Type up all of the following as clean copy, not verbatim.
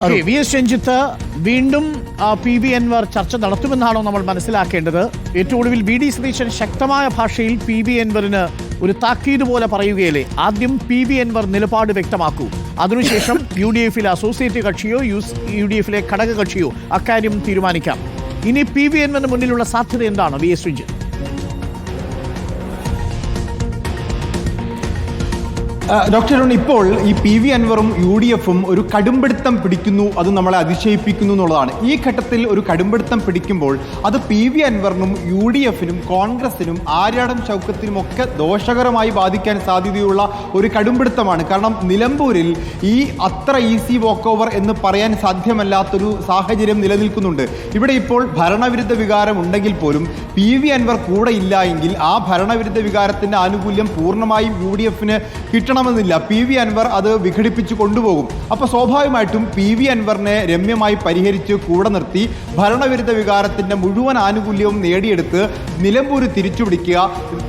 V S Ranjith വീണ്ടും P V Anwar ചർച്ച നടത്തുമെന്നാണോ നമ്മൾ മനസ്സിലാക്കേണ്ടത്? ഏറ്റവും ഒടുവിൽ വി ഡി സതീശൻ ശക്തമായ ഭാഷയിൽ പി വി അൻവറിന് ഒരു താക്കീത് പോലെ പറയുകയല്ലേ, ആദ്യം പി വി അൻവർ നിലപാട് വ്യക്തമാക്കൂ, അതിനുശേഷം യു ഡി എഫിലെ അസോസിയേറ്റ് കക്ഷിയോ യു ഡി എഫിലെ ഘടക കക്ഷിയോ അക്കാര്യം തീരുമാനിക്കാം. ഇനി പി വി അൻവറിന് മുന്നിലുള്ള സാധ്യത എന്താണ് V S Ranjith? Doctor Arun, ഇപ്പോൾ ഈ പി വി അൻവറും യു ഡി എഫും ഒരു കടുംപിടുത്തം പിടിക്കുന്നു, അത് നമ്മളെ അതിശയിപ്പിക്കുന്നു എന്നുള്ളതാണ്. ഈ ഘട്ടത്തിൽ ഒരു കടുംപിടുത്തം പിടിക്കുമ്പോൾ അത് പി വി അൻവറിനും യു ഡി എഫിനും കോൺഗ്രസിനും ആര്യാടൻ ഷൗക്കത്തിനും ഒക്കെ ദോഷകരമായി ബാധിക്കാൻ സാധ്യതയുള്ള ഒരു കടുംപിടുത്തമാണ്. കാരണം നിലമ്പൂരിൽ ഈ അത്ര ഈസി വോക്ക് ഓവർ എന്ന് പറയാൻ സാധ്യമല്ലാത്തൊരു സാഹചര്യം നിലനിൽക്കുന്നുണ്ട്. ഇവിടെ ഇപ്പോൾ ഭരണവിരുദ്ധ വികാരം ഉണ്ടെങ്കിൽ പോലും പി വി അൻവർ കൂടെ ഇല്ല എങ്കിൽ ആ ഭരണവിരുദ്ധ വികാരത്തിൻ്റെ ആനുകൂല്യം പൂർണ്ണമായും യു ഡി എഫിന് കിട്ടണമെന്നില്ല. പി വി അൻവർ അത് വിഘടിപ്പിച്ച് കൊണ്ടുപോകും. അപ്പോൾ സ്വാഭാവികമായിട്ടും പി വി അൻവറിനെ രമ്യമായി പരിഹരിച്ച് കൂടെ നിർത്തി ഭരണവിരുദ്ധ വികാരത്തിൻ്റെ മുഴുവൻ ആനുകൂല്യവും നേടിയെടുത്ത് നിലമ്പൂർ തിരിച്ചുപിടിക്കുക,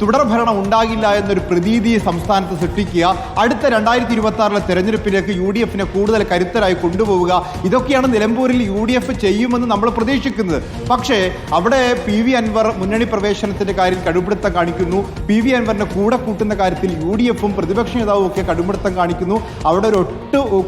തുടർ ഭരണം ഉണ്ടാകില്ല എന്നൊരു പ്രതീതി സംസ്ഥാനത്ത് സൃഷ്ടിക്കുക, അടുത്ത 2026 തെരഞ്ഞെടുപ്പിലേക്ക് യു ഡി എഫിനെ കൂടുതൽ കരുത്തരായി കൊണ്ടുപോവുക, ഇതൊക്കെയാണ് നിലമ്പൂരിൽ യു ഡി എഫ് ചെയ്യുമെന്ന് നമ്മൾ പ്രതീക്ഷിക്കുന്നത്. പക്ഷേ അവിടെ പി വി അൻവർ മുന്നണി പ്രവേശനത്തിൻ്റെ കാര്യത്തിൽ കടുപിടുത്തം കാണിക്കുന്നു. പി വി അൻവറിനെ കൂടെ കൂട്ടുന്ന കാര്യത്തിൽ യു ഡി എഫും പ്രതിപക്ഷ നേതാവും ഒക്കെ കടുംപിടുത്തം കാണിക്കുന്നു. അവിടെ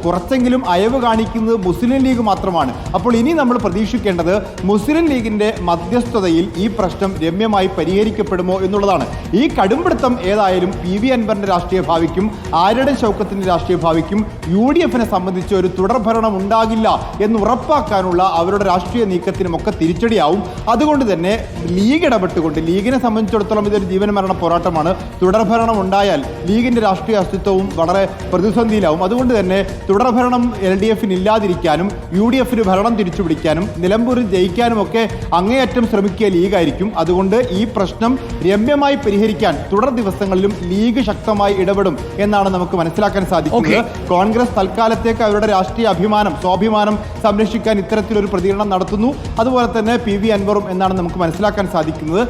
കുറച്ചെങ്കിലും അയവ് കാണിക്കുന്നത് മുസ്ലിം ലീഗ് മാത്രമാണ്. അപ്പോൾ ഇനി നമ്മൾ പ്രതീക്ഷിക്കേണ്ടത് മുസ്ലിം ലീഗിന്റെ മധ്യസ്ഥതയിൽ ഈ പ്രശ്നം രമ്യമായി പരിഹരിക്കപ്പെടുമോ എന്നുള്ളതാണ്. ഈ കടുംപിടുത്തം ഏതായാലും പി വി അൻവറിന്റെ രാഷ്ട്രീയ ഭാവിക്കും ആര്യാടൻ ഷൗക്കത്തിന്റെ രാഷ്ട്രീയ ഭാവിക്കും യു ഡി എഫിനെ സംബന്ധിച്ച് ഒരു തുടർഭരണം ഉണ്ടാകില്ല എന്ന് ഉറപ്പാക്കാനുള്ള അവരുടെ രാഷ്ട്രീയ നീക്കത്തിനുമൊക്കെ തിരിച്ചടിയാവും. അതുകൊണ്ട് തന്നെ ലീഗ് ഇടപെട്ടുകൊണ്ട്, ലീഗിനെ സംബന്ധിച്ചിടത്തോളം ഇതൊരു ജീവനമരണ പോരാട്ടമാണ്. തുടർഭരണം ഉണ്ടായാൽ ലീഗിന്റെ രാഷ്ട്രീയ അസ്തിത്വവും വളരെ പ്രതിസന്ധിയിലാവും. അതുകൊണ്ട് തന്നെ തുടർഭരണം എൽ ഡി എഫിന് ഇല്ലാതിരിക്കാനും യു ഡി എഫിന് ഭരണം തിരിച്ചുപിടിക്കാനും നിലമ്പൂരിൽ ജയിക്കാനും ഒക്കെ അങ്ങേയറ്റം ശ്രമിക്കിയ ലീഗായിരിക്കും. അതുകൊണ്ട് ഈ പ്രശ്നം രമ്യമായി പരിഹരിക്കാൻ തുടർ ദിവസങ്ങളിലും ലീഗ് ശക്തമായി ഇടപെടും എന്നാണ് നമുക്ക് മനസ്സിലാക്കാൻ സാധിക്കുന്നത്. കോൺഗ്രസ് തൽക്കാലത്തേക്ക് അവരുടെ രാഷ്ട്രീയ സ്വാഭിമാനം സംരക്ഷിക്കാൻ ഇത്തരത്തിലൊരു പ്രതികരണം നടത്തുന്നു. അതുപോലെ തന്നെ പി വി അൻവറും എന്നാണ് നമുക്ക് മനസ്സിലാക്കാൻ സാധിക്കുന്നത്.